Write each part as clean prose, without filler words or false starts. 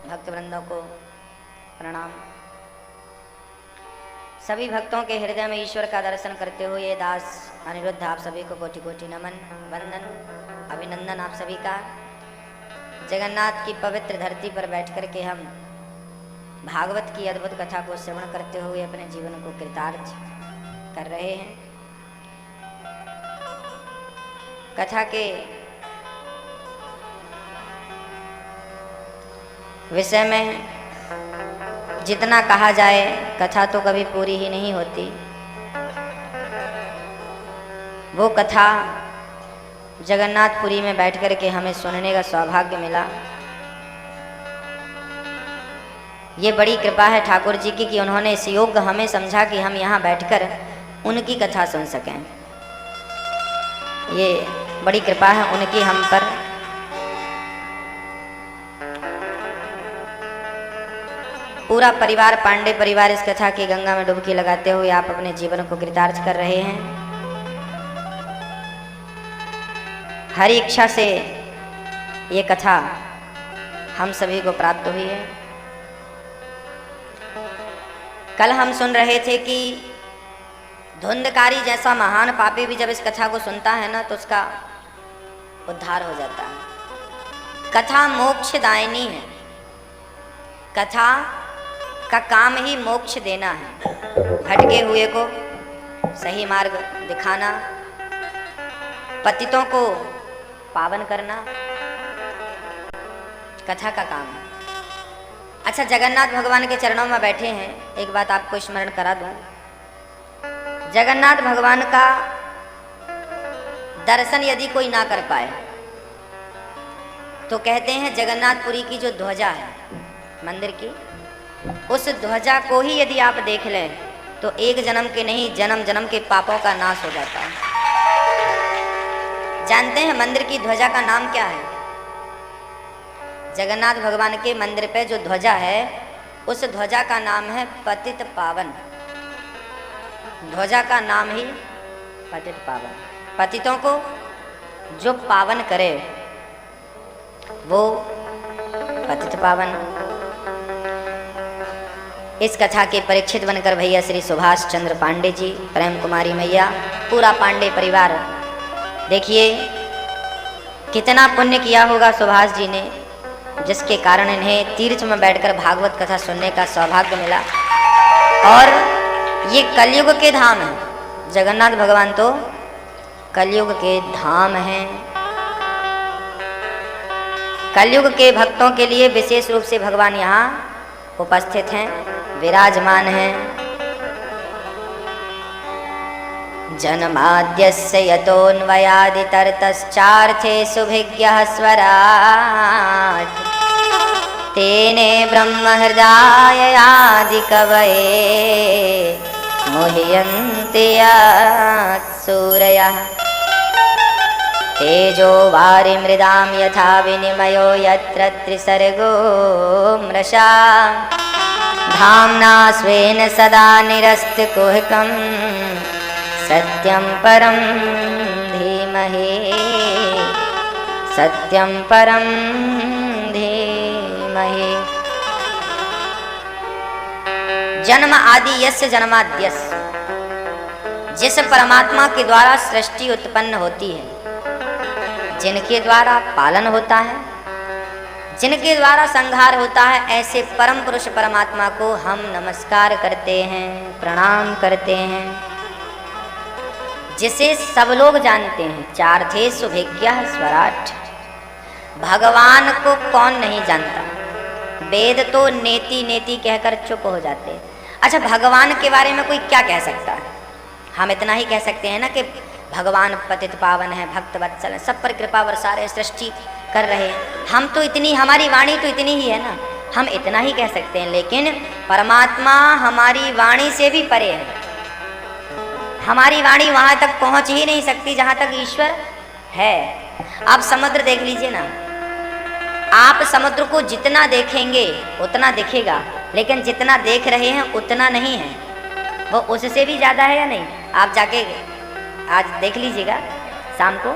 भक्त वृंदों को प्रणाम। सभी भक्तों के हृदय में ईश्वर का दर्शन करते हुए ये दास अनिरुद्ध आप सभी को कोटि कोटि नमन, वंदन, अभिनंदन आप सभी का। जगन्नाथ की पवित्र धरती पर बैठ कर के हम भागवत की अद्भुत कथा को श्रवण करते हुए अपने जीवन को कृतार्थ कर रहे हैं। कथा के विषय में जितना कहा जाए कथा तो कभी पूरी ही नहीं होती। वो कथा जगन्नाथपुरी में बैठ कर के हमें सुनने का सौभाग्य मिला। ये बड़ी कृपा है ठाकुर जी की कि उन्होंने इस योग्य हमें समझा कि हम यहाँ बैठकर उनकी कथा सुन सकें। ये बड़ी कृपा है उनकी हम पर। पूरा परिवार, पांडे परिवार इस कथा की गंगा में डुबकी लगाते हुए आप अपने जीवन को कृतार्थ कर रहे हैं। हरि इच्छा से ये कथा हम सभी को प्राप्त हुई है। कल हम सुन रहे थे कि धुंधकारी जैसा महान पापी भी जब इस कथा को सुनता है ना तो उसका उद्धार हो जाता है। कथा मोक्षदायिनी है। कथा का काम ही मोक्ष देना है, भटके हुए को सही मार्ग दिखाना, पतितों को पावन करना कथा का काम है। अच्छा, जगन्नाथ भगवान के चरणों में बैठे हैं। एक बात आपको स्मरण करा दूं, जगन्नाथ भगवान का दर्शन यदि कोई ना कर पाए तो कहते हैं जगन्नाथपुरी की जो ध्वजा है मंदिर की, उस ध्वजा को ही यदि आप देख लें तो एक जन्म के नहीं जन्म जन्म के पापों का नाश हो जाता है। जानते हैं मंदिर की ध्वजा का नाम क्या है? जगन्नाथ भगवान के मंदिर पे जो ध्वजा है उस ध्वजा का नाम है पतित पावन। ध्वजा का नाम ही पतित पावन। पतितों को जो पावन करे वो पतित पावन। इस कथा के परीक्षित बनकर भैया श्री सुभाष चंद्र पांडे जी, प्रेम कुमारी मैया, पूरा पांडे परिवार, देखिए कितना पुण्य किया होगा सुभाष जी ने, जिसके कारण इन्हें तीर्थ में बैठकर भागवत कथा सुनने का सौभाग्य मिला। और ये कलयुग के धाम है। जगन्नाथ भगवान तो कलयुग के धाम हैं। कलयुग के भक्तों के लिए विशेष रूप से भगवान यहाँ उपस्थित हैं, विराजमान हैं। जन्माद्यस्य यतोऽन्वयादितरतश्चार्थे सुभिज्ञः स्वराट् तेने ब्रह्महृदाययादिकवये मुह्यन्ति सूरयः तेजो वारिमृदां यथा विनिमयो यत्र त्रिसर्गो मृषा धाम्ना स्वेन सदा निरस्तकुहकं सत्यं परं धीमहि, सत्यं परं धीमहि। जन्म आदि यस्य जन्माद्यस्य, जिस परमात्मा के द्वारा सृष्टि उत्पन्न होती है, जिनके द्वारा पालन होता है, जिनके द्वारा संहार होता है, ऐसे परम पुरुष परमात्मा को हम नमस्कार करते हैं, प्रणाम करते हैं, जिसे सब लोग जानते हैं। चार्थे सुभिज्ञः स्वराट। भगवान को कौन नहीं जानता? वेद तो नेति नेति कहकर चुप हो जाते हैं। अच्छा, भगवान के बारे में कोई क्या कह सकता है? हम इतना ही कह सकते हैं ना कि भगवान पतित पावन है, भक्त वत्सल है, सब पर कृपा बरसा रहे, सृष्टि कर रहे हैं। हम तो इतनी, हमारी वाणी तो इतनी ही है ना, हम इतना ही कह सकते हैं। लेकिन परमात्मा हमारी वाणी से भी परे है। हमारी वाणी वहाँ तक पहुँच ही नहीं सकती जहाँ तक ईश्वर है। आप समुद्र देख लीजिए ना, आप समुद्र को जितना देखेंगे उतना दिखेगा, लेकिन जितना देख रहे हैं उतना नहीं है, वो उससे भी ज़्यादा है या नहीं? आप जाके आज देख लीजिएगा शाम को,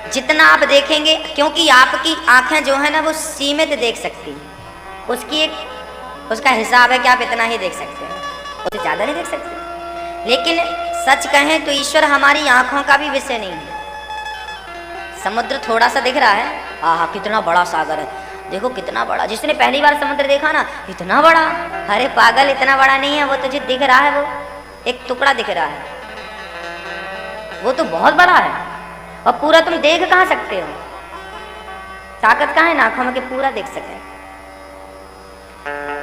जितना आप देखेंगे, क्योंकि आपकी आंखें जो है ना वो सीमित देख सकती हैं, उसका हिसाब है कि आप इतना ही देख सकते हैं, उससे ज़्यादा नहीं देख सकते। लेकिन सच कहें तो ईश्वर हमारी आंखों का भी विषय नहीं है। समुद्र थोड़ा सा दिख रहा है, आहा कितना बड़ा सागर है, देखो कितना बड़ा। जिसने पहली बार समुद्र देखा ना, इतना बड़ा, अरे पागल इतना बड़ा नहीं है, वो तुझे दिख रहा है, वो एक टुकड़ा दिख रहा है, वो तो बहुत बड़ा है, और पूरा तुम देख कहाँ सकते हो? ताकत कहाँ है ना आंखों में कि पूरा देख सके।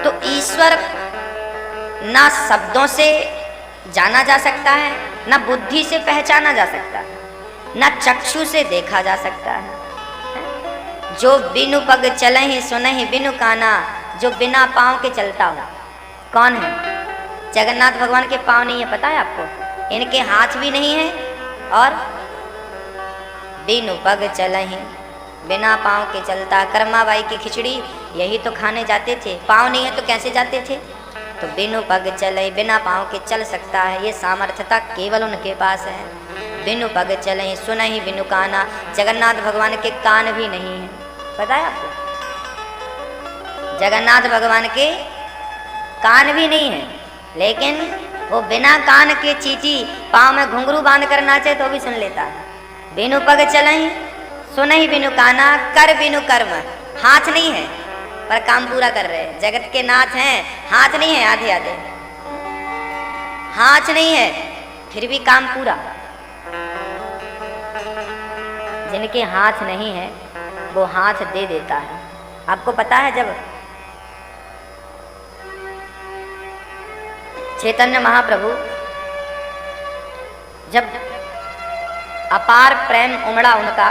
तो ईश्वर ना शब्दों से जाना जा सकता है, ना बुद्धि से पहचाना जा सकता है, ना चक्षु से देखा जा सकता है। जो बिनु पग चलहि सुनहि बिनु काना, जो बिना पाँव के चलता हो, कौन है? जगन्नाथ भगवान के पाँव नहीं है, पता है आपको? इनके हाथ भी नहीं है, और बिनु पग चलहि, बिना पाँव के चलता। कर्माबाई की खिचड़ी यही तो खाने जाते थे, पाँव नहीं है तो कैसे जाते थे? तो बिनु पग चले, बिना पाँव के चल सकता है, ये सामर्थ्यता केवल उनके पास है। बिनु पग चले सुनहि बिनु काना, जगन्नाथ भगवान के कान भी नहीं है, पता है आपको? जगन्नाथ भगवान के कान भी नहीं है, लेकिन वो बिना कान के चींटी पाँव में घुंघरू बांध कर नाचे तो भी सुन लेता है। बिनु पग चलहि सुनहि बिनु काना, कर बिनु कर्म, हाथ नहीं है पर काम पूरा कर रहे हैं। जगत के नाथ हैं, हाथ नहीं है, आधे आधे हाथ नहीं है फिर भी काम पूरा। जिनके हाथ नहीं है वो हाथ दे देता है। आपको पता है जब चैतन्य महाप्रभु जब अपार प्रेम उमड़ा उनका,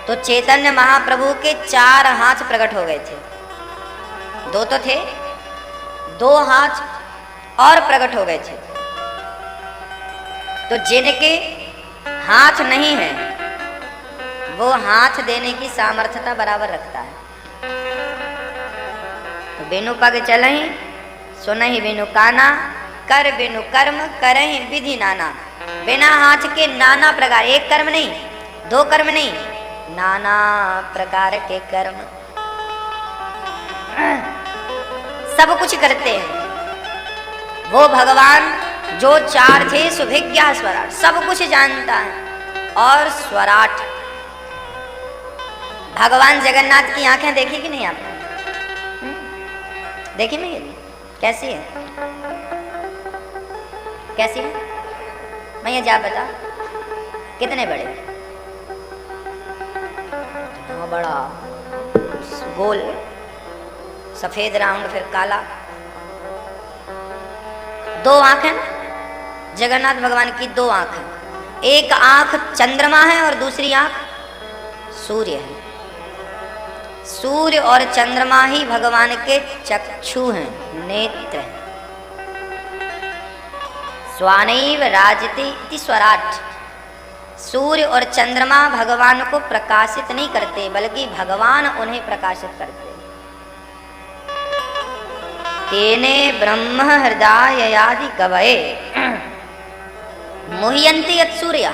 तो चैतन्य महाप्रभु के 4 हाथ प्रकट हो गए थे। 2 तो थे, 2 हाथ और प्रकट हो गए थे। तो जिनके हाथ नहीं है वो हाथ देने की सामर्थ्यता बराबर रखता है। तो बिनु पग चलहि सुनहि बिनु काना, कर बिनु कर्म करहि विधि नाना। बिना हाथ के नाना प्रकार, एक कर्म नहीं, 2 कर्म नहीं, नाना प्रकार के कर्म सब कुछ करते हैं। वो भगवान जो 4 थे सुभिज्ञ स्वराट, सब कुछ जानता है। और स्वराट, भगवान जगन्नाथ की आंखें देखी कि नहीं आपने? देखी नहीं? कैसी है? कैसी है? मैं जा बता, कितने बड़े? इतना बड़ा, गोल, सफेद राउंड, फिर काला। 2 आंखें जगन्नाथ भगवान की, 2 आंखें। एक आंख चंद्रमा है और दूसरी आंख सूर्य है। सूर्य और चंद्रमा ही भगवान के चक्षु हैं, नेत्र हैं। स्वानैव राजते इति स्वराट। सूर्य और चंद्रमा भगवान को प्रकाशित नहीं करते, बल्कि भगवान उन्हें प्रकाशित करते। तेने ब्रह्म हृदय आदि कवये मुह्यन्ति यत् सूर्या।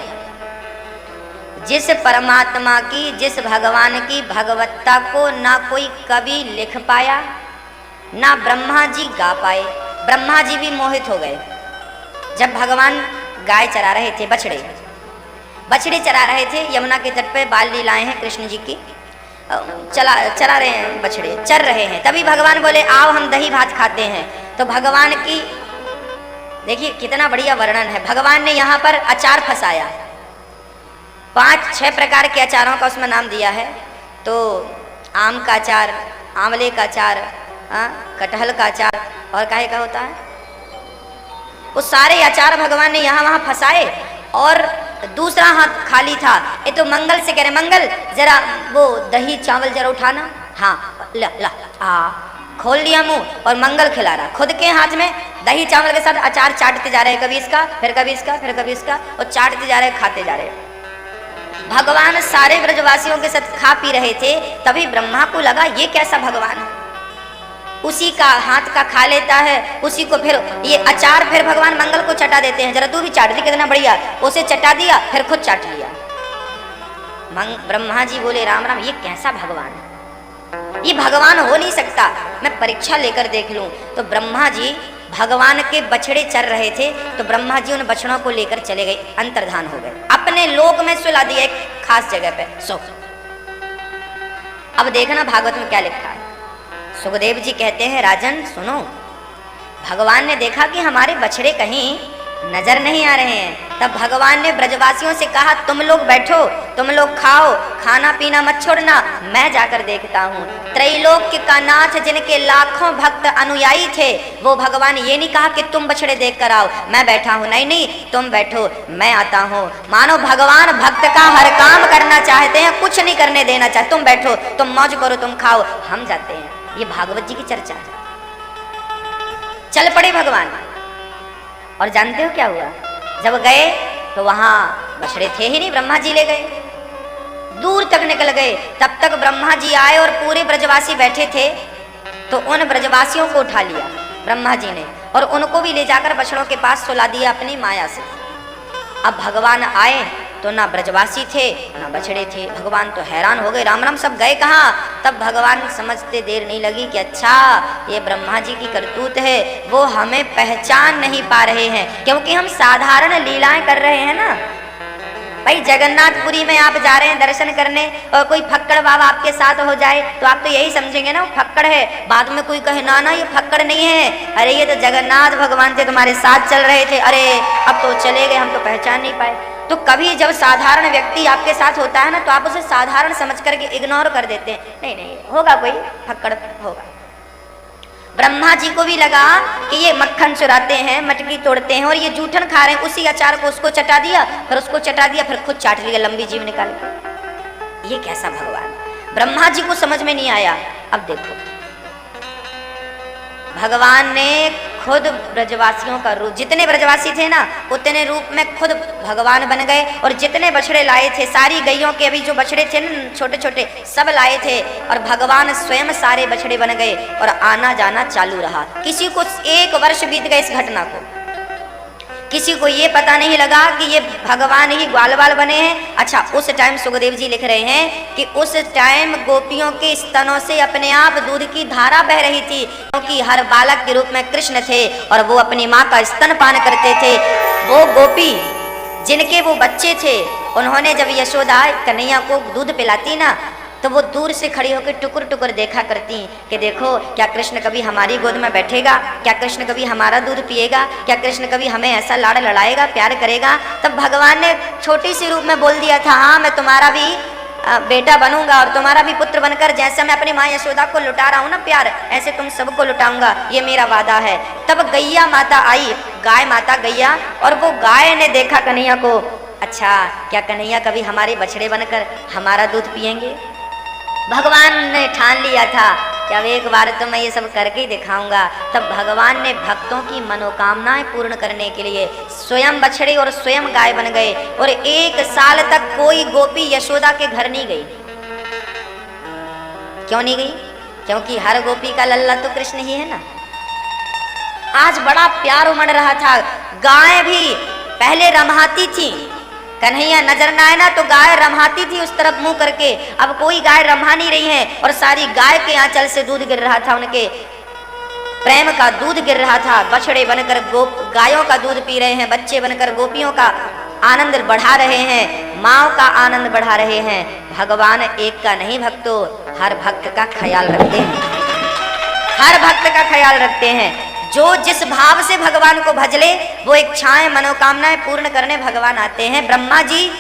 जिस परमात्मा की, जिस भगवान की भगवत्ता को ना कोई कवि लिख पाया, ना ब्रह्मा जी गा पाए। ब्रह्मा जी भी मोहित हो गए जब भगवान गाय चरा रहे थे, बछड़े चरा रहे थे। यमुना के तट पे बाल लीलाएं हैं कृष्ण जी की, चरा रहे हैं, बछड़े चर रहे हैं। तभी भगवान बोले आओ हम दही भात खाते हैं। तो भगवान की देखिए कितना बढ़िया वर्णन है। भगवान ने यहाँ पर अचार फंसाया, 5-6 प्रकार के अचारों का उसमें नाम दिया है। तो आम का अचार, आंवले का अचार, कटहल का अचार, और काहे का होता है, वो सारे अचार भगवान ने यहाँ वहाँ फंसाए। और दूसरा हाथ खाली था। ये तो मंगल से कह रहे, मंगल जरा वो दही चावल जरा उठाना। हाँ ला ला, खोल लिया मुंह और मंगल खिला रहा, खुद के हाथ में दही चावल के साथ अचार चाटते जा रहे हैं, कभी इसका फिर कभी इसका फिर कभी इसका, और चाटते जा रहे हैं, खाते जा रहे हैं। भगवान सारे ब्रजवासियों के साथ खा पी रहे थे। तभी ब्रह्मा को लगा ये कैसा भगवान है, उसी का हाथ का खा लेता है, उसी को फिर ये अचार फिर भगवान मंगल को चटा देते हैं, जरा तू भी चाट दी, कितना बढ़िया, उसे चटा दिया फिर खुद चाट लिया। ब्रह्मा जी बोले राम राम, ये कैसा भगवान है, ये भगवान हो नहीं सकता, मैं परीक्षा लेकर देख लूं। तो ब्रह्मा जी भगवान के बछड़े चर रहे थे, तो ब्रह्मा जी उन बछड़ों को लेकर चले गए, अंतर्धान हो गए, अपने लोक में सुला दिया एक खास जगह पे सो। अब देखना भागवत में क्या लिखा है। सुखदेव जी कहते हैं राजन सुनो, भगवान ने देखा कि हमारे बछड़े कहीं नजर नहीं आ रहे हैं, तब भगवान ने ब्रजवासियों से कहा तुम लोग बैठो, तुम लोग खाओ, खाना पीना मत छोड़ना, मैं जाकर देखता हूँ। त्रैलोक्य का नाथ जिनके लाखों भक्त अनुयायी थे, वो भगवान ये नहीं कहा कि तुम बछड़े देख कर आओ, मैं बैठा हूँ, नहीं नहीं तुम बैठो मैं आता हूँ। मानो भगवान भक्त का हर काम करना चाहते हैं, कुछ नहीं करने देना चाहते, तुम बैठो, तुम मौज करो, तुम खाओ, हम जाते हैं। ये भागवत जी की चर्चा है। चल पड़े भगवान, और जानते हो क्या हुआ, जब गए तो वहां बछड़े थे ही नहीं, ब्रह्मा जी ले गए, दूर तक निकल गए। तब तक ब्रह्मा जी आए और पूरे ब्रजवासी बैठे थे, तो उन ब्रजवासियों को उठा लिया ब्रह्मा जी ने, और उनको भी ले जाकर बछड़ों के पास सुला दिया अपनी माया से। अब भगवान आए तो ना ब्रजवासी थे ना बछड़े थे, भगवान तो हैरान हो गए, राम राम सब गए कहाँ। तब भगवान समझते देर नहीं लगी कि अच्छा ये ब्रह्मा जी की करतूत है, वो हमें पहचान नहीं पा रहे हैं, क्योंकि हम साधारण लीलाएं कर रहे हैं ना। भाई जगन्नाथपुरी में आप जा रहे हैं दर्शन करने, और कोई फक्कड़ बाबा आपके साथ हो जाए तो आप तो यही समझेंगे ना वो फक्कड़ है, बाद में कोई कहे ना ना ये फक्कड़ नहीं है, अरे ये तो जगन्नाथ भगवान थे, तुम्हारे साथ चल रहे थे, अरे अब तो चले गए, हम तो पहचान नहीं पाए। तो कभी जब साधारण व्यक्ति आपके साथ होता है ना, तो आप उसे साधारण समझ करके इग्नोर कर देते हैं, नहीं नहीं होगा कोई फक्कड़ होगा। ब्रह्मा जी को भी लगा कि ये मक्खन चुराते हैं, मटकी तोड़ते हैं, और ये जूठन खा रहे हैं, उसी अचार को उसको चटा दिया, फिर उसको चटा दिया, फिर खुद चाट लिया लंबी जीभ निकाल के। ये कैसा भगवान, ब्रह्मा जी को समझ में नहीं आया। अब देखो भगवान ने खुद ब्रजवासियों का रूप, जितने ब्रजवासी थे ना उतने रूप में खुद भगवान बन गए, और जितने बछड़े लाए थे, सारी गैयों के अभी जो बछड़े थे ना छोटे छोटे सब लाए थे, और भगवान स्वयं सारे बछड़े बन गए, और आना जाना चालू रहा। किसी को 1 वर्ष बीत गए इस घटना को, किसी को ये पता नहीं लगा कि ये भगवान ही ग्वाल बाल बने हैं। अच्छा उस टाइम सुखदेव जी लिख रहे हैं कि उस टाइम गोपियों के स्तनों से अपने आप दूध की धारा बह रही थी, क्योंकि हर बालक के रूप में कृष्ण थे और वो अपनी माँ का स्तन पान करते थे। वो गोपी जिनके वो बच्चे थे, उन्होंने जब यशोदा कन्हैया को दूध पिलाती ना, तो वो दूर से खड़ी होकर टुकुर टुकुर देखा करती कि देखो क्या कृष्ण कभी हमारी गोद में बैठेगा, क्या कृष्ण कभी हमारा दूध पिएगा, क्या कृष्ण कभी हमें ऐसा लाड़ लड़ाएगा, प्यार करेगा। तब भगवान ने छोटी सी रूप में बोल दिया था, हाँ मैं तुम्हारा भी बेटा बनूंगा और तुम्हारा भी पुत्र बनकर, जैसे मैं अपनी माँ यशोदा को लुटा रहा हूँ ना प्यार, ऐसे तुम सबको लुटाऊंगा, ये मेरा वादा है। तब गैया माता आई, गाय माता गैया, और वो गाय ने देखा कन्हैया को, अच्छा क्या कन्हैया कभी हमारे बछड़े बनकर हमारा दूध पिएंगे। भगवान ने ठान लिया था कि अब एक बार तो मैं ये सब करके ही दिखाऊंगा। तब भगवान ने भक्तों की मनोकामनाएं पूर्ण करने के लिए स्वयं बछड़े और स्वयं गाय बन गए, और 1 साल तक कोई गोपी यशोदा के घर नहीं गई। क्यों नहीं गई? क्योंकि हर गोपी का लल्ला तो कृष्ण ही है ना। आज बड़ा प्यार उमड़ रहा था, गाय भी पहले रमाती थी, कन्हैया नजर ना आए ना तो गाय रमाती थी उस तरफ मुंह करके, अब कोई गाय रमा नहीं रही है, और सारी गाय के आंचल से दूध गिर रहा था, उनके प्रेम का दूध गिर रहा था। बछड़े बनकर गायों का दूध पी रहे हैं, बच्चे बनकर गोपियों का आनंद बढ़ा रहे हैं, माँ का आनंद बढ़ा रहे हैं। भगवान एक का नहीं भक्तों, हर भक्त का ख्याल रखते हैं, हर भक्त का ख्याल रखते हैं। जो जिस भाव से भगवान को भजले वो इच्छाएं मनोकामनाएं पूर्ण करने भगवान आते हैं। ब्रह्मा जी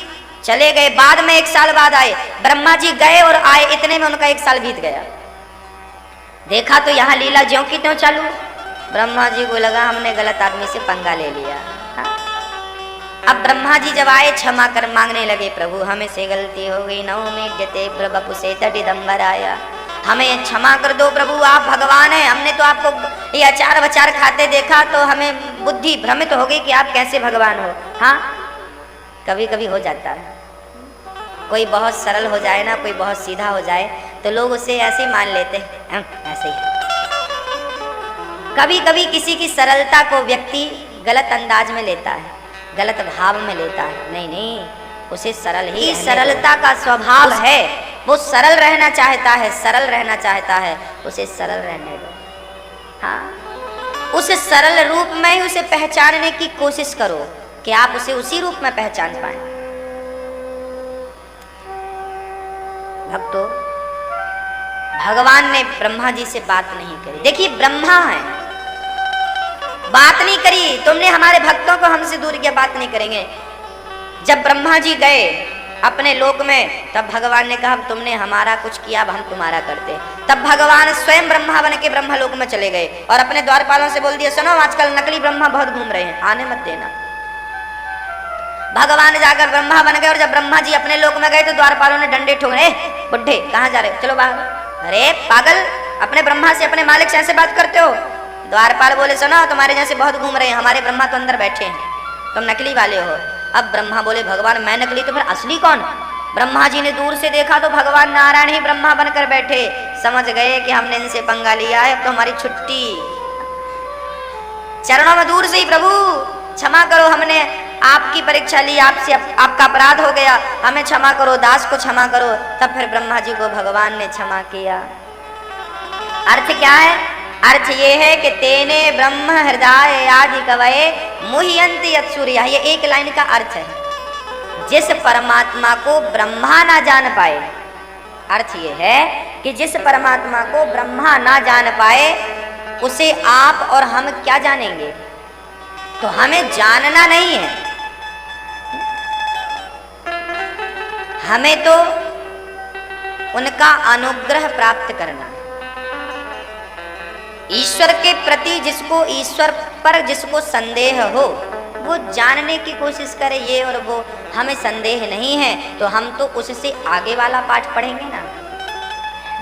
चले गए, बाद में 1 साल बाद आए। ब्रह्मा जी गए और आए, इतने में उनका 1 साल बीत गया। देखा तो यहाँ लीला ज्यों की त्यों चालू। ब्रह्मा जी को लगा हमने गलत आदमी से पंगा ले लिया। अब ब्रह्मा जी जब आए क्षमा कर मांगने लगे, प्रभु हमें से गलती हो गई, नौ में जते प्रभु से तटिदम्बर आया, हमें क्षमा कर दो प्रभु, आप भगवान हैं, हमने तो आपको ये अचार वचार खाते देखा तो हमें बुद्धि भ्रमित हो गई कि आप कैसे भगवान हो। हाँ कभी कभी हो जाता है, कोई बहुत सरल हो जाए ना, कोई बहुत सीधा हो जाए तो लोग उसे ऐसे ही मान लेते हैं, ऐसे ही कभी कभी किसी की सरलता को व्यक्ति गलत अंदाज में लेता है, गलत भाव में लेता है। नहीं नहीं, उसे सरल ही सरलता का स्वभाव है, वो सरल रहना चाहता है, सरल रहना चाहता है, उसे सरल रहने दो। हाँ, उस सरल रूप में ही उसे पहचानने की कोशिश करो कि आप उसे उसी रूप में पहचान पाए। भक्तों, भगवान ने ब्रह्मा जी से बात नहीं करी। देखिए, ब्रह्मा है, बात नहीं करी। तुमने हमारे भक्तों को हमसे दूर किया, बात नहीं करेंगे। जब ब्रह्मा जी गए अपने लोक में, तब भगवान ने कहा तुमने हमारा कुछ किया, अब हम तुम्हारा करते। तब भगवान स्वयं ब्रह्मा बन के ब्रह्मलोक में चले गए और अपने द्वारपालों से बोल दिया, सुनो आजकल नकली ब्रह्मा बहुत घूम रहे हैं, आने मत देना। भगवान जाकर ब्रह्मा बन गए और जब ब्रह्मा जी अपने लोक में गए तो द्वारपालों ने डंडे ठोके, बुड्ढे कहाँ जा रहे हो, चलो बाहर। अरे पागल, अपने ब्रह्मा से, अपने मालिक से ऐसे बात करते हो। द्वारपाल बोले, सुनो तुम्हारे जैसे बहुत घूम रहे हैं, हमारे ब्रह्मा तो अंदर बैठे हैं, तुम नकली वाले हो। अब ब्रह्मा बोले, भगवान मैं नकली तो फिर असली कौन? ब्रह्मा जी ने दूर से देखा तो भगवान नारायण ही ब्रह्मा बनकर बैठे। समझ गए कि हमने इनसे पंगा लिया है, अब तो हमारी छुट्टी। चरणों में दूर से ही, प्रभु क्षमा करो, हमने आपकी परीक्षा ली, आपसे आपका अपराध हो गया, हमें क्षमा करो, दास को क्षमा करो। तब फिर ब्रह्मा जी को भगवान ने क्षमा किया। अर्थ क्या है? अर्थ ये है कि तेने ब्रह्म हृदय आदि कवये मुह्यन्ति यत्सूर्यः। ये एक लाइन का अर्थ है। जिस परमात्मा को ब्रह्मा ना जान पाए, अर्थ ये है कि जिस परमात्मा को ब्रह्मा ना जान पाए, उसे आप और हम क्या जानेंगे? तो हमें जानना नहीं है, हमें तो उनका अनुग्रह प्राप्त करना है। ईश्वर के प्रति जिसको, ईश्वर पर जिसको संदेह हो, वो जानने की कोशिश करे, ये और वो। हमें संदेह नहीं है तो हम तो उससे आगे वाला पाठ पढ़ेंगे ना।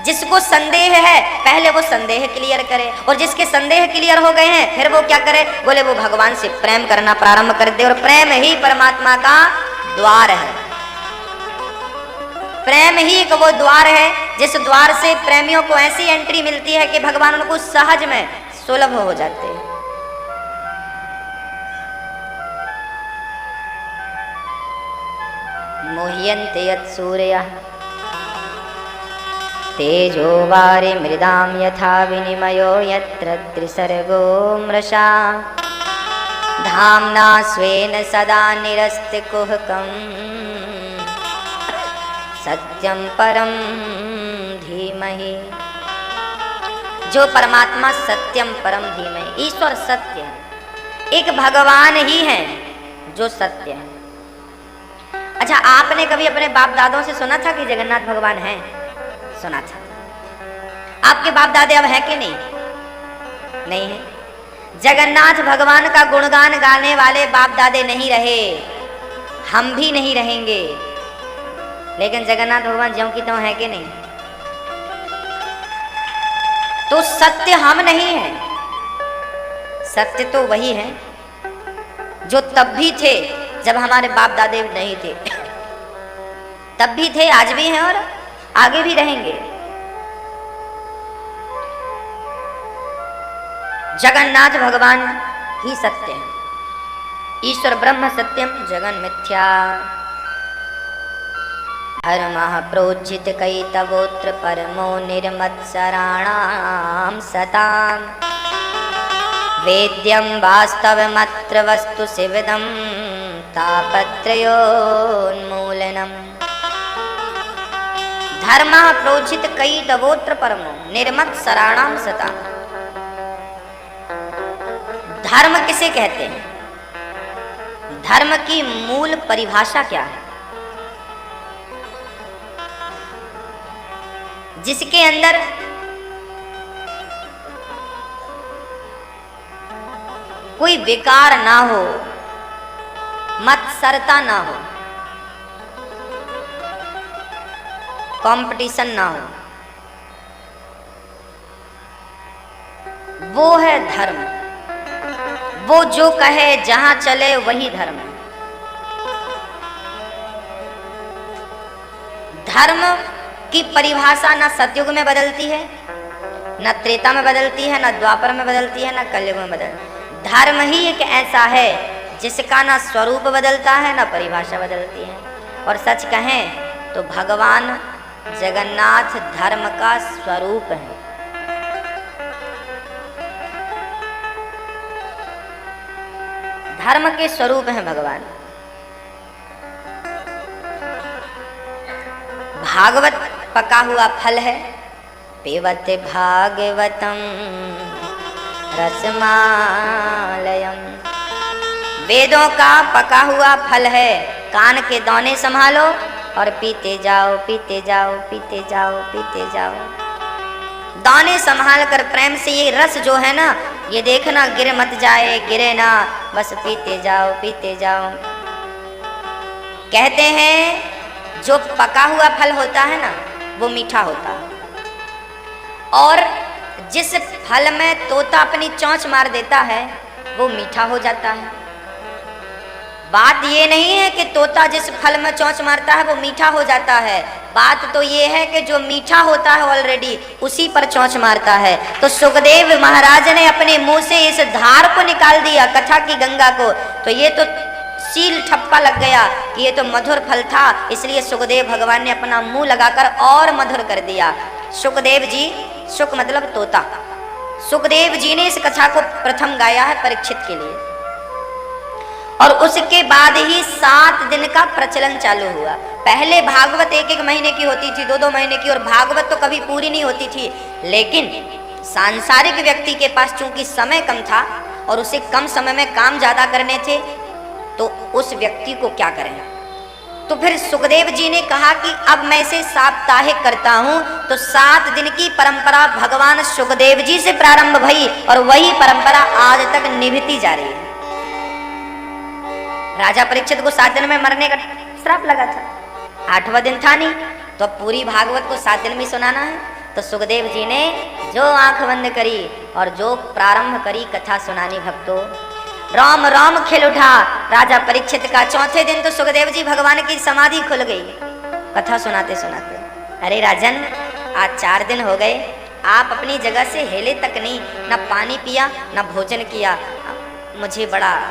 जिसको संदेह है पहले वो संदेह क्लियर करे, और जिसके संदेह क्लियर हो गए हैं फिर वो क्या करे? बोले वो भगवान से प्रेम करना प्रारंभ कर दे। और प्रेम ही परमात्मा का द्वार है, प्रेम ही एक वो द्वार है जिस द्वार से प्रेमियों को ऐसी एंट्री मिलती है कि भगवान उनको सहज में सुलभ हो जाते हैं। मोह्यन्ते यत्सूर्यः तेजो वारि मृदां यथा विनिमयो यत्र त्रिसर्गो मृषा धाम्ना स्वेन सदा निरस्तकुहकम् सत्यम परम धीमहि। जो परमात्मा सत्यम परम धीमहि, ईश्वर सत्य है, एक भगवान ही है जो सत्य है। अच्छा, आपने कभी अपने बाप दादों से सुना था कि जगन्नाथ भगवान हैं? सुना था। आपके बाप दादे अब हैं कि नहीं? नहीं है। जगन्नाथ भगवान का गुणगान गाने वाले बाप दादे नहीं रहे, हम भी नहीं रहेंगे, लेकिन जगन्नाथ भगवान ज्यों की त्यों है कि नहीं? तो सत्य हम नहीं है, सत्य तो वही है जो तब भी थे जब हमारे बाप दादे नहीं थे, तब भी थे, आज भी हैं और आगे भी रहेंगे। जगन्नाथ भगवान ही सत्य है। ईश्वर ब्रह्म सत्यम जगन मिथ्या। धर्मः प्रोज्झित कैतवोऽत्र परमो निर्मत्सराणां सतां वेद्यं वास्तवमत्र वस्तु शिवदं तापत्रयोन्मूलनम्। धर्मः प्रोज्झित कैतवोऽत्र परमो निर्मत्सराणां सतां। धर्म किसे कहते हैं? धर्म की मूल परिभाषा क्या है? जिसके अंदर कोई विकार ना हो, मत्सरता ना हो, कंपटीशन ना हो, वो है धर्म। वो जो कहे जहां चले वही धर्म है। धर्म की परिभाषा ना सतयुग में बदलती है न त्रेता में बदलती है, न द्वापर में बदलती है, न कलयुग में बदलती। धर्म ही एक ऐसा है जिसका ना स्वरूप बदलता है, ना परिभाषा बदलती है। और सच कहें तो भगवान जगन्नाथ धर्म का स्वरूप है। धर्म के स्वरूप हैं भगवान। भागवत पका हुआ फल है, पिबत भागवतम रसमालयम। वेदों का पका हुआ फल है, कान के दाने संभालो और पीते जाओ, पीते जाओ, पीते जाओ, पीते जाओ। दाने संभाल कर प्रेम से, ये रस जो है ना, ये देखना गिर मत जाए, गिरे ना, बस पीते जाओ, पीते जाओ। कहते हैं जो पका हुआ फल होता है ना वो मीठा होता है, और जिस फल में तोता अपनी चोंच मार देता है वो मीठा हो जाता है। बात ये नहीं है कि तोता जिस फल में चोंच मारता है वो मीठा हो जाता है, बात तो ये है कि जो मीठा होता है ऑलरेडी उसी पर चोंच मारता है। तो सुखदेव महाराज ने अपने मुंह से इस धार को निकाल दिया, कथा की गंगा को, तो ये तो सील ठप्पा लग गया कि ये तो मधुर फल था, इसलिए सुखदेव भगवान ने अपना मुंह लगाकर और मधुर कर दिया। सुखदेव जी, सुख मतलब तोता, सुखदेव जी ने इस कथा को प्रथम गाया है परीक्षित के लिए, और उसके बाद ही 7 दिन का प्रचलन चालू हुआ। पहले भागवत 1-1 महीने की होती थी, 2-2 महीने की, और भागवत तो कभी पूरी नहीं होती थी। लेकिन सांसारिक व्यक्ति के पास चूंकि समय कम था और उसे कम समय में काम ज्यादा करने थे, तो उस व्यक्ति को क्या करें। तो फिर सुखदेव जी ने कहा कि अब मैं इसे साप्ताहिक करता हूं। तो 7 दिन की परंपरा भगवान सुखदेव जी से प्रारंभ भई और वही परंपरा आज तक निभती जा रही है। राजा परीक्षित को 7 दिन में मरने का श्राप लगा था, 8वां दिन था नहीं, तो पूरी भागवत को 7 दिन में सुनाना है। तो सुखदेव जी ने जो आंख बंद करी और जो प्रारंभ करी कथा सुनानी भक्तों, राम राम खिल उठा राजा परीक्षित का। 4थे दिन तो सुखदेव जी भगवान की समाधि खुल गई कथा सुनाते सुनाते। अरे राजन, आज 4 दिन हो गए, आप अपनी जगह से हिले तक नहीं, न पानी पिया न भोजन किया। मुझे बड़ा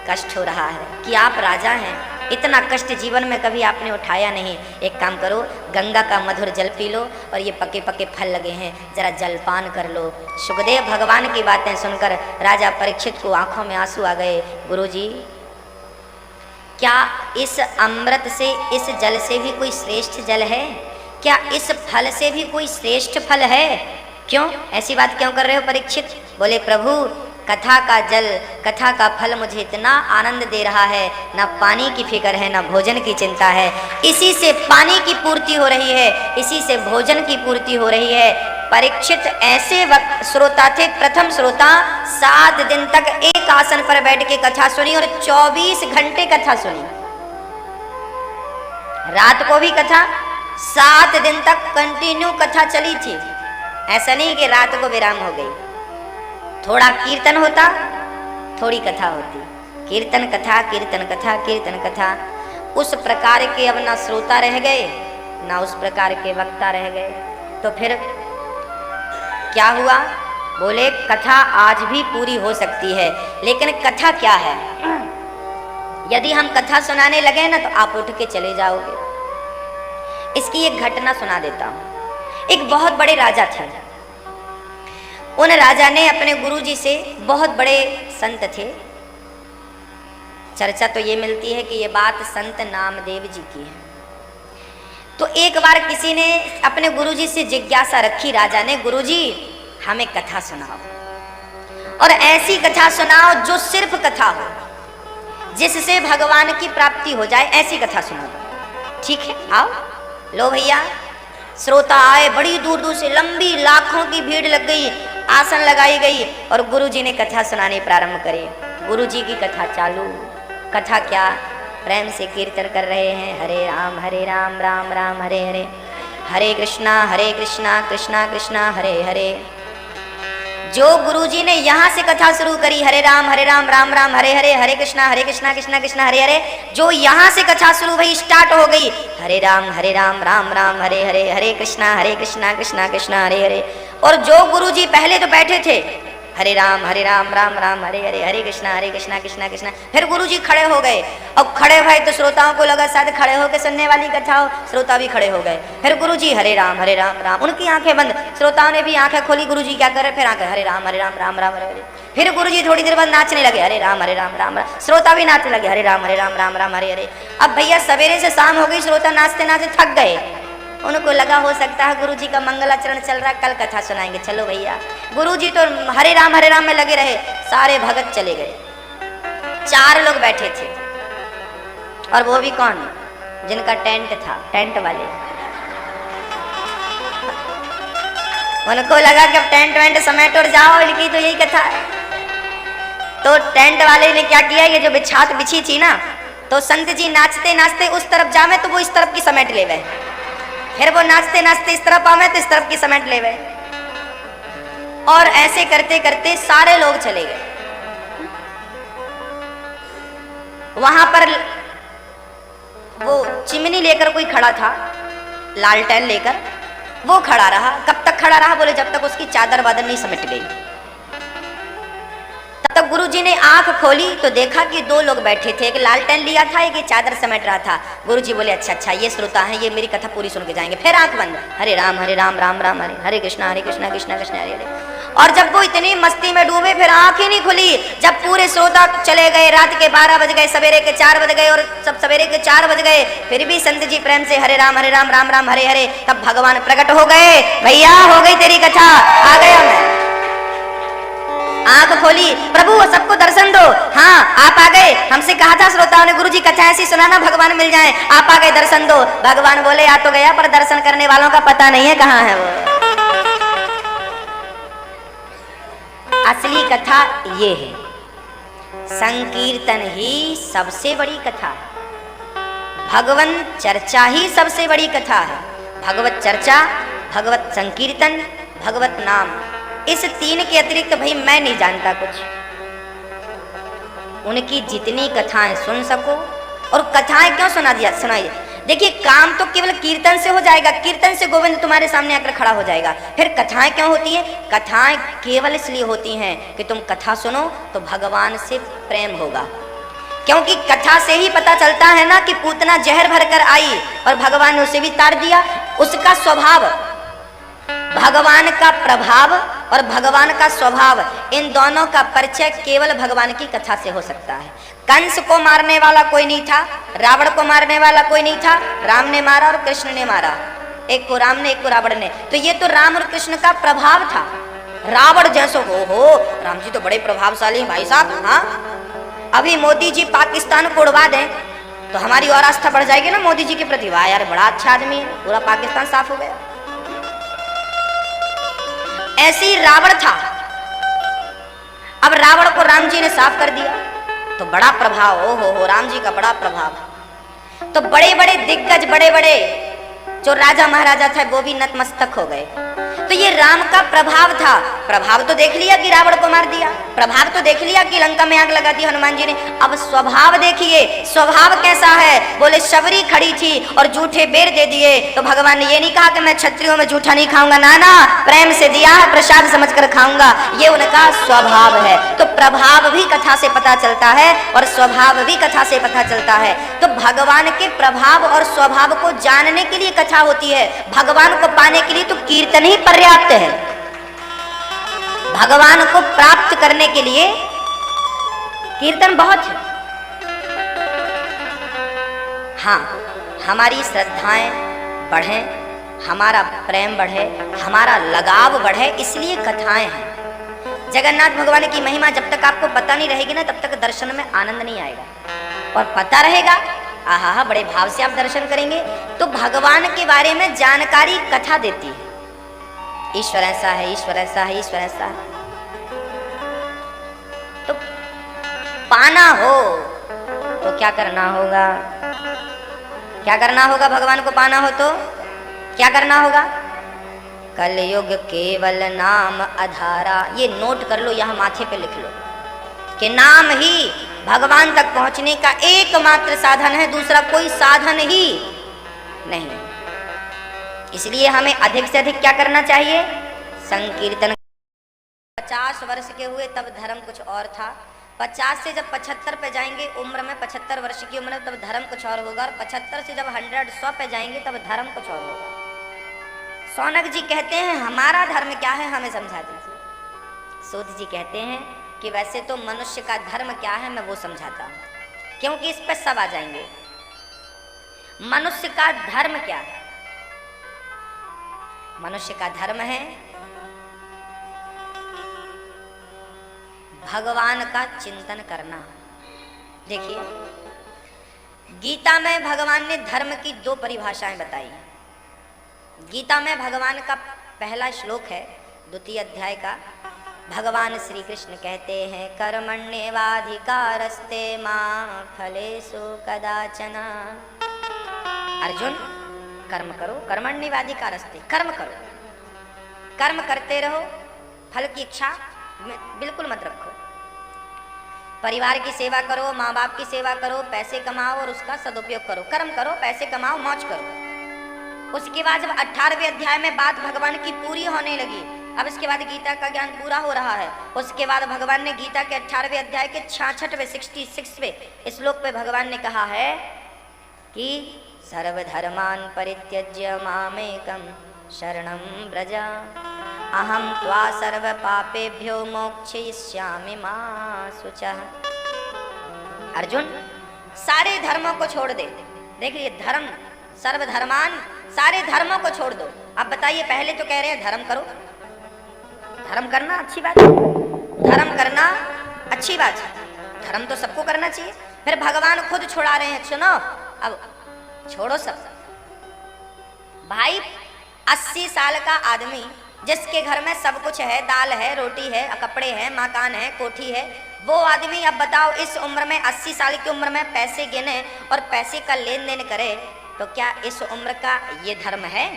कष्ट हो रहा है कि आप राजा हैं, इतना कष्ट जीवन में कभी आपने उठाया नहीं। एक काम करो, गंगा का मधुर जल पी लो, और ये पके पके फल लगे हैं, जरा जलपान कर लो। सुखदेव भगवान की बातें सुनकर राजा परीक्षित को आंखों में आंसू आ गए। गुरुजी, क्या इस अमृत से, इस जल से भी कोई श्रेष्ठ जल है? क्या इस फल से भी कोई श्रेष्ठ फल है? क्यों ऐसी बात क्यों कर रहे हो परीक्षित? बोले प्रभु, कथा का जल, कथा का फल मुझे इतना आनंद दे रहा है, ना पानी की फिक्र है ना भोजन की चिंता है। इसी से पानी की पूर्ति हो रही है, इसी से भोजन की पूर्ति हो रही है। परीक्षित ऐसे वक्त श्रोता थे, प्रथम श्रोता। 7 दिन तक एक आसन पर बैठ के कथा सुनी और 24 घंटे कथा सुनी। रात को भी कथा, 7 दिन तक कंटिन्यू कथा चली थी। ऐसा नहीं कि रात को विराम हो गई, थोड़ा कीर्तन होता, थोड़ी कथा होती, कीर्तन कथा, कीर्तन कथा, कीर्तन कथा। उस प्रकार के अब ना श्रोता रह गए ना उस प्रकार के वक्ता रह गए। तो फिर क्या हुआ? बोले कथा आज भी पूरी हो सकती है, लेकिन कथा क्या है? यदि हम कथा सुनाने लगे ना तो आप उठ के चले जाओगे। इसकी एक घटना सुना देता हूँ। एक बहुत बड़े राजा थे। उन राजा ने अपने गुरुजी से, बहुत बड़े संत थे, चर्चा तो ये मिलती है कि ये बात संत नामदेव जी की है। तो एक बार किसी ने अपने गुरुजी से जिज्ञासा रखी, राजा ने, गुरुजी हमें कथा सुनाओ, और ऐसी कथा सुनाओ जो सिर्फ कथा हो, जिससे भगवान की प्राप्ति हो जाए, ऐसी कथा सुनाओ। ठीक है, आओ। लो भैया, श्रोता आए, बड़ी दूर दूर से, लंबी लाखों की भीड़ लग गई, आसन लगाई गई और गुरुजी ने कथा सुनानी प्रारंभ करी। गुरुजी की कथा चालू। कथा क्या? प्रेम से कीर्तन कर रहे हैं, हरे राम राम राम हरे हरे, हरे कृष्णा कृष्णा कृष्णा हरे हरे। जो गुरुजी ने यहाँ से कथा शुरू करी, हरे राम राम राम हरे हरे, हरे कृष्णा कृष्णा कृष्णा हरे हरे, जो यहाँ से कथा शुरू हुई, स्टार्ट हो गई, हरे राम राम राम हरे हरे, हरे कृष्णा कृष्णा कृष्णा हरे हरे। और जो गुरुजी पहले तो बैठे थे, हरे राम राम राम हरे हरे, हरे कृष्णा कृष्णा कृष्णा, फिर गुरुजी खड़े हो गए। अब खड़े भए तो श्रोताओं को लगा शायद खड़े होकर सुनने वाली कथा हो, श्रोता भी खड़े हो गए। फिर गुरुजी हरे राम राम, उनकी आंखें बंद, श्रोताओं ने भी आंखें खोली, गुरुजी क्या कर रहे, फिर आंखें हरे राम राम राम हरे हरे। फिर गुरुजी थोड़ी देर बाद नाचने लगे, हरे राम राम, श्रोता भी नाचने लगे, हरे राम राम हरे हरे। अब भैया सवेरे से शाम हो गई, श्रोता नाचते नाचते थक गए, उनको लगा हो सकता है गुरुजी का मंगलाचरण चल रहा है, कल कथा सुनाएंगे, चलो भैया। गुरुजी तो हरे राम में लगे रहे, सारे भगत चले गए। 4 लोग बैठे थे, और वो भी कौन, जिनका टेंट था, टेंट वाले। उनको लगा कि अब टेंट वेंट समेट और जाओ, इनकी तो यही कथा है। तो टेंट वाले ने क्या किया, ये जो बिछात बिछी थी ना, तो संत जी नाचते नाचते उस तरफ जावे तो वो इस तरफ की समेट ले गए, फिर वो नाचते नाचते इस तरफ आवे तो इस तरफ की समेट ले गए, और ऐसे करते करते सारे लोग चले गए। वहां पर वो चिमनी लेकर कोई खड़ा था, लालटेन लेकर, वो खड़ा रहा। कब तक खड़ा रहा, बोले जब तक उसकी चादर वादर नहीं समेट गई। तब गुरुजी ने आंख खोली तो देखा कि 2 लोग बैठे थे, एक लालटेन लिया था, एक चादर समेट रहा था। गुरुजी बोले अच्छा ये श्रोता है, ये मेरी कथा पूरी सुन के जाएंगे। फिर आंख बंद, हरे राम राम राम हरे, हरे कृष्णा कृष्णा कृष्णा हरे हरे। और जब वो इतनी मस्ती में डूबे, फिर आंख ही नहीं खुली। जब पूरे श्रोता चले गए, रात के 12 बज गए, सवेरे के 4 बज गए, और सब सवेरे के 4 बज गए, फिर भी संत जी प्रेम से हरे राम राम राम हरे हरे। तब भगवान प्रकट हो गए, भैया हो गई तेरी कथा, आ गया मैं। आंख खोली, प्रभु सबको दर्शन दो। हाँ आप आ गए, हमसे कहा था श्रोताओं ने गुरुजी कथा ऐसी सुनाना भगवान मिल जाए, आप आ गए, दर्शन दो। भगवान बोले आ तो गया, पर दर्शन करने वालों का पता नहीं है कहाँ है वो। असली कथा ये है, संकीर्तन ही सबसे बड़ी कथा है, भगवन चर्चा ही सबसे बड़ी कथा है। भगवत चर्चा, भगवत संकीर्तन, भगवत नाम, इस 3 के अतिरिक्त भाई मैं नहीं जानता कुछ। उनकी जितनी कथाएं सुन सको, और कथाएं क्यों सुनाइए। देखिए काम तो केवल कीर्तन से हो जाएगा, कीर्तन से गोविंद तुम्हारे सामने आकर खड़ा हो जाएगा। फिर कथाएं क्यों होती हैं, कथाएं केवल इसलिए होती हैं कि तुम कथा सुनो तो भगवान से प्रेम होगा। क्योंकि कथा से ही पता चलता है ना कि पूतना जहर भरकर आई और भगवान ने उसे भी तार दिया। उसका स्वभाव, भगवान का प्रभाव और भगवान का स्वभाव, इन दोनों का परिचय केवल भगवान की कथा से हो सकता है। कंस को मारने वाला कोई नहीं था, रावण को मारने वाला कोई नहीं था, राम ने मारा और कृष्ण ने मारा, एक को राम ने एक को रावण ने। तो ये तो राम और कृष्ण का प्रभाव था। रावण जैसो हो राम जी तो बड़े प्रभावशाली भाई साहब। हाँ अभी मोदी जी पाकिस्तान को उड़वा दें तो हमारी और आस्था बढ़ जाएगी ना मोदी जी के प्रति। वाह यार बड़ा अच्छा आदमी है, पूरा पाकिस्तान साफ हो गया। ऐसे ही रावण था, अब रावण को राम जी ने साफ कर दिया तो बड़ा प्रभाव, ओ हो राम जी का बड़ा प्रभाव। तो बड़े बड़े दिग्गज, बड़े बड़े जो राजा महाराजा थे वो भी नतमस्तक हो गए। तो ये राम का प्रभाव था। प्रभाव तो देख लिया कि रावण को मार दिया, प्रभाव तो देख लिया कि लंका में आग लगा दी हनुमान जी ने। अब स्वभाव देखिए, स्वभाव कैसा है। बोले शबरी खड़ी थी और जूठे बेर दे दिए, तो भगवान ने ये नहीं कहा कि मैं क्षत्रियों में जूठा नहीं खाऊंगा, ना प्रेम से दिया है, प्रसाद समझकर खाऊंगा, ये उनका स्वभाव है। तो प्रभाव भी कथा से पता चलता है और स्वभाव भी कथा से पता चलता है। तो भगवान के प्रभाव और स्वभाव को जानने के लिए कथा होती है, भगवान को पाने के लिए तो कीर्तन ही पर्याप्त है। भगवान को प्राप्त करने के लिए कीर्तन बहुत है। हाँ हमारी श्रद्धाएं बढ़े, हमारा प्रेम बढ़े, हमारा लगाव बढ़े, इसलिए कथाएं हैं। जगन्नाथ भगवान की महिमा जब तक आपको पता नहीं रहेगी ना, तब तक दर्शन में आनंद नहीं आएगा। और पता रहेगा, आहा बड़े भाव से आप दर्शन करेंगे तो भगवान के बारे में जानकारी कथा देती है। ईश्वर ऐसा है, ईश्वर ऐसा है, ईश्वर ऐसा है। तो पाना हो तो क्या करना होगा, क्या करना होगा? भगवान को पाना हो तो क्या करना होगा? कलयुग केवल नाम आधारा। ये नोट कर लो, यहाँ माथे पे लिख लो कि नाम ही भगवान तक पहुंचने का एकमात्र साधन है, दूसरा कोई साधन ही नहीं। इसलिए हमें अधिक से अधिक क्या करना चाहिए? संकीर्तन। 50 वर्ष के हुए तब धर्म कुछ और था, 50 से जब 75 पे जाएंगे उम्र में, 75 वर्ष की उम्र में, तब धर्म कुछ और होगा, और 75 से जब 100 पे जाएंगे तब धर्म कुछ और होगा। सौनक जी कहते हैं हमारा धर्म क्या है, हमें समझा दीजिए। सूत जी कहते हैं कि वैसे तो मनुष्य का धर्म क्या है मैं वो समझाता हूँ, क्योंकि इस पर सब आ जाएंगे। मनुष्य का धर्म क्या है? मनुष्य का धर्म है भगवान का चिंतन करना। देखिए, गीता में भगवान ने धर्म की 2 परिभाषाएं बताई। गीता में भगवान का पहला श्लोक है 2 अध्याय का। भगवान श्री कृष्ण कहते हैं कर्मण्येवाधिकारस्ते मा फलेषु कदाचन। अर्जुन, कर्म करो, कर्मण्येवाधिकारस्ते, कर्म करो, कर्म करते रहो, फल की इच्छा बिल्कुल मत रखो। परिवार की सेवा करो, माँ बाप की सेवा करो, पैसे कमाओ और उसका सदुपयोग करो, कर्म करो, पैसे कमाओ, मौज करो। उसके बाद जब 18वें अध्याय में बात भगवान की पूरी होने लगी, अब इसके बाद गीता का ज्ञान पूरा हो रहा है, उसके बाद भगवान ने गीता के 18वें अध्याय के 66वें 66वें श्लोक पे भगवान ने कहा है कि सर्वधर्मान् परित्यज्य मामेकं शरणं व्रज अहम त्वा सर्व पापेभ्यो मोक्षयिष्यामि मा शुचः। अर्जुन, सारे धर्मों को छोड़ दे। देखिए, धर्म, सर्वधर्मान, सारे धर्मों को छोड़ दो। अब बताइए, पहले तो कह रहे हैं धर्म करो, धर्म करना अच्छी बात है, धर्म करना अच्छी बात है, धर्म तो सबको करना चाहिए। फिर भगवान खुद छुड़ा रहे हैं, सुनो, अब छोड़ो सब। भाई 80 साल का आदमी जिसके घर में सब कुछ है, दाल है, रोटी है, कपड़े हैं, मकान है, कोठी है, वो आदमी अब बताओ इस उम्र में, 80 साल की उम्र में पैसे गिने और पैसे का लेन देन करे, तो क्या इस उम्र का ये धर्म है?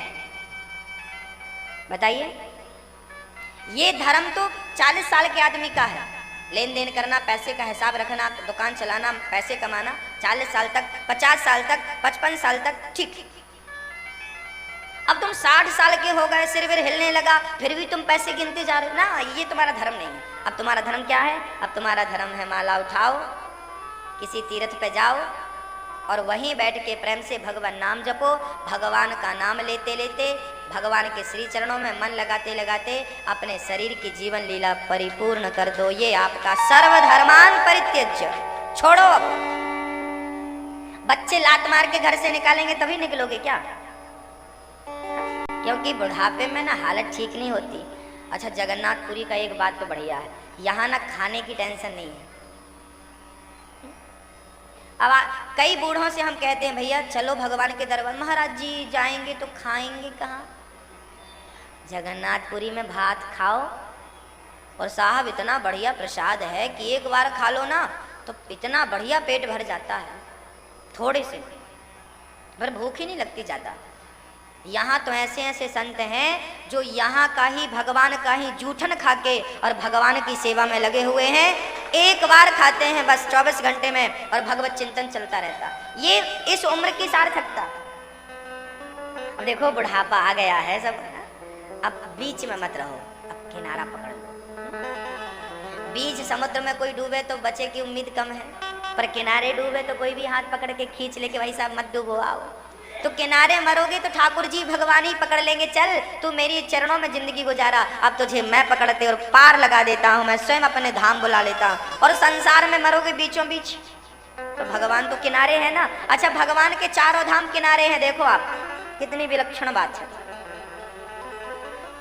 बताइए। ये धर्म तो 40 साल के आदमी का है, लेन देन करना, पैसे का हिसाब रखना, दुकान चलाना, पैसे कमाना, 40 साल तक, 50 साल तक, 55 साल तक ठीक। अब तुम 60 साल के हो गए, सिर विर हिलने लगा, फिर भी तुम पैसे गिनते जा रहे हो ना, ये तुम्हारा धर्म नहीं है। अब तुम्हारा धर्म क्या है? अब तुम्हारा धर्म है माला उठाओ, किसी तीर्थ पे जाओ और वहीं बैठ के प्रेम से भगवान नाम जपो, भगवान का नाम लेते लेते, भगवान के श्री चरणों में मन लगाते लगाते अपने शरीर की जीवन लीला परिपूर्ण कर दो। ये आपका सर्वधर्मान परित्यज्य, छोड़ो। बच्चे लात मार के घर से निकालेंगे तभी निकलोगे क्या? क्योंकि बुढ़ापे में ना हालत ठीक नहीं होती। अच्छा, जगन्नाथपुरी का एक बात तो बढ़िया है, यहाँ ना खाने की टेंशन नहीं है। अब कई बूढ़ों से हम कहते हैं भैया चलो भगवान के दरबार, महाराज जी जाएंगे तो खाएंगे कहाँ? जगन्नाथपुरी में भात खाओ और साहब इतना बढ़िया प्रसाद है कि एक बार खा लो ना तो इतना बढ़िया पेट भर जाता है, थोड़े से पर भूख ही नहीं लगती ज़्यादा। यहाँ तो ऐसे ऐसे संत हैं जो यहाँ का ही, भगवान का ही जूठन खा के और भगवान की सेवा में लगे हुए हैं। एक बार खाते हैं बस 24 घंटे में और भगवत चिंतन चलता रहता। ये इस उम्र की सार्थकता। अब देखो बुढ़ापा आ गया है सब, अब बीच में मत रहो, अब किनारा पकड़ लो। बीच समुद्र में कोई डूबे तो बचे की उम्मीद कम है, पर किनारे डूबे तो कोई भी हाथ पकड़ के खींच ले कि भाई साहब मत डूबो, आओ। तो किनारे मरोगे तो ठाकुर जी भगवान ही पकड़ लेंगे, चल तू मेरी चरणों में जिंदगी गुजारा, अब तुझे मैं पकड़ते और पार लगा देता हूँ, मैं स्वयं अपने धाम बुला लेता हूँ। और संसार में मरोगे बीचों बीच, तो भगवान तो किनारे है ना। अच्छा, भगवान के चारों धाम किनारे हैं, देखो आप कितनी विलक्षण बात है।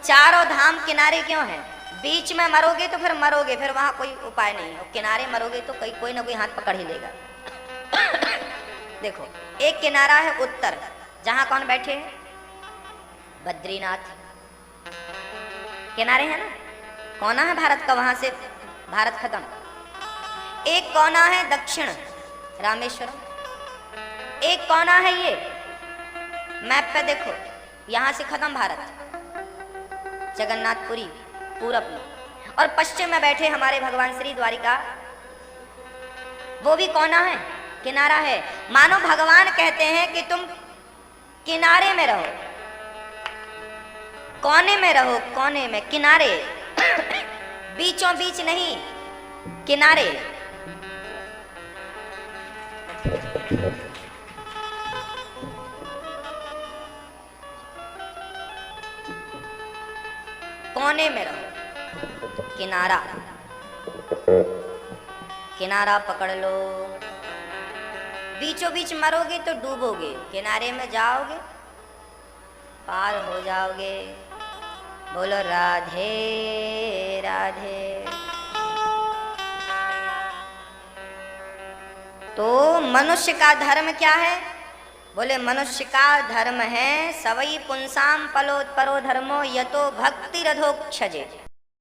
चारों धाम किनारे क्यों है? बीच में मरोगे तो फिर मरोगे, फिर वहां कोई उपाय नहीं है। किनारे मरोगे तो कोई ना कोई हाथ पकड़ ही लेगा। देखो, एक किनारा है उत्तर, जहां कौन बैठे हैं? बद्रीनाथ किनारे है ना, कोना है भारत का, वहां से भारत खत्म। एक कोना है दक्षिण रामेश्वरम, एक कोना है ये मैप पे देखो, यहां से खत्म भारत, जगन्नाथपुरी पूरब में, और पश्चिम में बैठे हमारे भगवान श्री द्वारिका, वो भी कोना है, किनारा है। मानो भगवान कहते हैं कि तुम किनारे में रहो, कोने में रहो, कोने में, किनारे बीचों बीच नहीं, किनारे। कोने में रहो, किनारा, किनारा पकड़ लो। बीचों बीच मरोगे तो डूबोगे, किनारे में जाओगे पार हो जाओगे। बोलो राधे राधे। तो मनुष्य का धर्म क्या है? बोले मनुष्य का धर्म है सवई पुंसाम परो धर्मो यतो भक्ति रधोक्षजे।